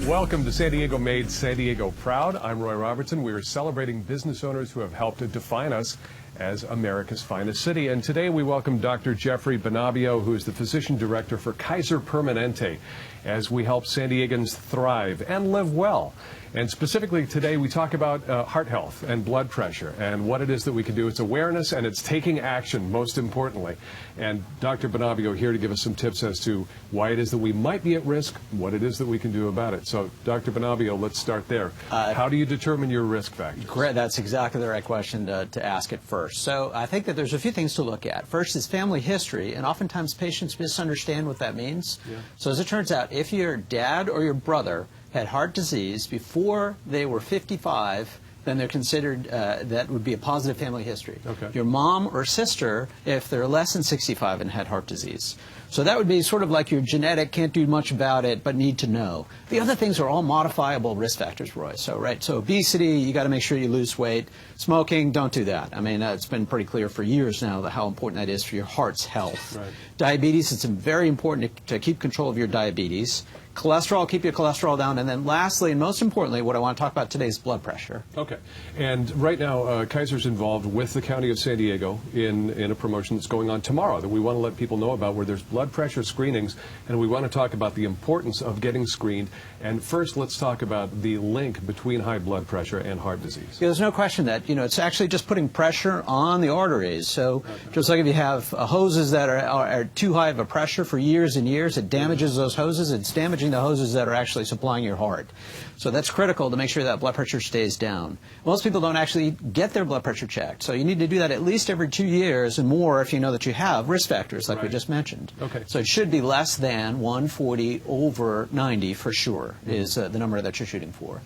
Welcome to San Diego Made, San Diego Proud. I'm Roy Robertson. We are celebrating business owners who have helped to define us as America's finest city. And today we welcome Dr. Jeffrey Bonabio, who is the physician director for Kaiser Permanente, as we help San Diegans thrive and live well. And specifically today we talk about heart health and blood pressure and what it is that we can do. It's awareness and it's taking action, most importantly. And Dr. Bonabio here to give us some tips as to why it is that we might be at risk, what it is that we can do about it. So, Dr. Bonabio, let's start there. How do you determine your risk factors? Great. That's exactly the right question to ask at first. So I think that there's a few things to look at. First is family history, and oftentimes patients misunderstand what that means. Yeah. So as it turns out, if your dad or your brother had heart disease before they were 55, then they're considered, that would be a positive family history. Okay. Your mom or sister, if they're less than 65 and had heart disease. So that would be sort of like your genetic, can't do much about it, but need to know. The other things are all modifiable risk factors, Roy. So, right, so obesity, you got to make sure you lose weight. Smoking, don't do that. I mean, it's been pretty clear for years now how important that is for your heart's health. Right. Diabetes, it's very important to keep control of your diabetes. Cholesterol, keep your cholesterol down. And then lastly, and most importantly, what I want to talk about today is blood pressure. Okay. And right now, Kaiser's involved with the County of San Diego in a promotion that's going on tomorrow that we want to let people know about, where there's blood pressure screenings. And we want to talk about the importance of getting screened. And first, let's talk about the link between high blood pressure and heart disease. Yeah, there's no question that, it's actually just putting pressure on the arteries. So just like if you have hoses that are too high of a pressure for years and years, it damages those hoses. It's damaging the hoses that are actually supplying your heart. So that's critical to make sure that blood pressure stays down. Most people don't actually get their blood pressure checked. So you need to do that at least every 2 years and more if you know that you have risk factors like we just mentioned. Okay. So it should be less than 140 over 90 for sure is the number that you're shooting for.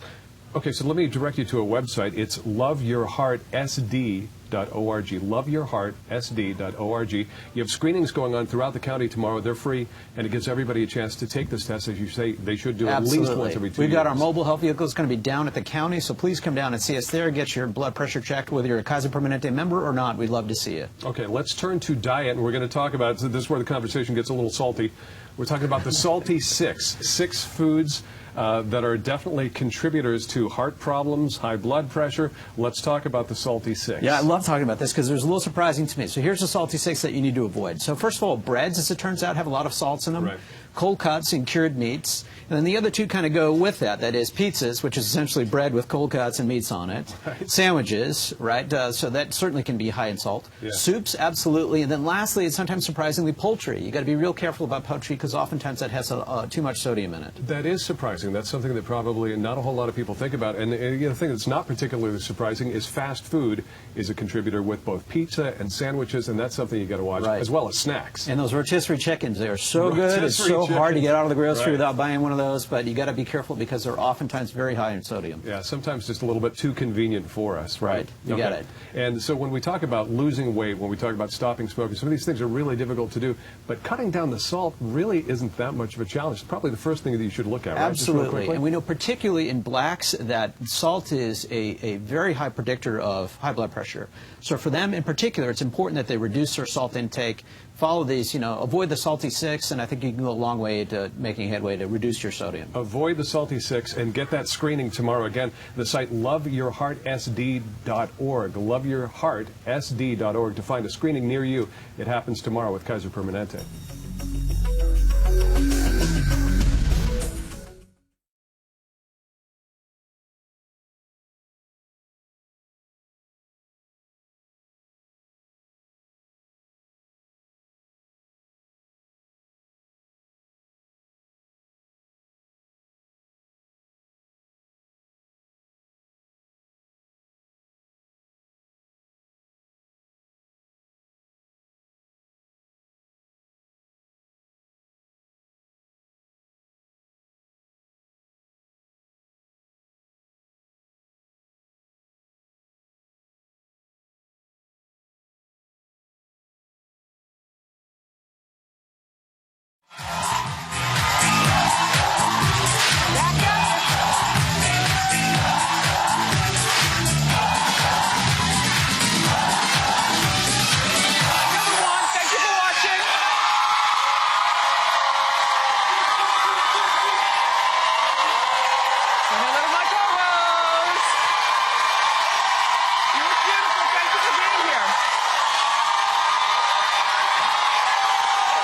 Okay, so let me direct you to a website. It's loveyourheartsd.org, loveyourheartsd.org. You have screenings going on throughout the county tomorrow. They're free, and it gives everybody a chance to take this test. As you say, they should do at least once every 2 years. We've got our mobile health vehicle. It's going to be down at the county, so please come down and see us there. Get your blood pressure checked, whether you're a Kaiser Permanente member or not. We'd love to see you. Okay, let's turn to diet, and we're going to talk about, so this is where the conversation gets a little salty. We're talking about the Salty Six foods that are definitely contributors to heart problems, high blood pressure. Let's talk about the Salty Six. Yeah, I love talking about this because it was a little surprising to me. So here's the Salty Six that you need to avoid. So first of all, breads, as it turns out, have a lot of salts in them. Right. Cold cuts and cured meats. And then the other two kind of go with that. That is pizzas, which is essentially bread with cold cuts and meats on it. Right. Sandwiches, right? So that certainly can be high in salt. Yeah. Soups, absolutely. And then lastly, and sometimes surprisingly, poultry. You got to be real careful about poultry because oftentimes that has too much sodium in it. That is surprising. That's something that probably not a whole lot of people think about. And the thing that's not particularly surprising is fast food is a contributor with both pizza and sandwiches, and that's something you got to watch, as well as snacks. And those rotisserie chickens, they are so good. It's so hard to get out of the grocery without buying one of those, but you got to be careful because they're oftentimes very high in sodium. Yeah, sometimes just a little bit too convenient for us. Right. You got it. And so when we talk about losing weight, when we talk about stopping smoking, some of these things are really difficult to do, but cutting down the salt really isn't that much of a challenge. It's probably the first thing that you should look at, right? Absolutely. And we know particularly in blacks that salt is a very high predictor of high blood pressure. So for them in particular, it's important that they reduce their salt intake, follow these, avoid the Salty Six, and I think you can go a long way to making headway to reduce your sodium. Avoid the Salty Six and get that screening tomorrow. Again, the site loveyourheartsd.org, loveyourheartsd.org to find a screening near you. It happens tomorrow with Kaiser Permanente.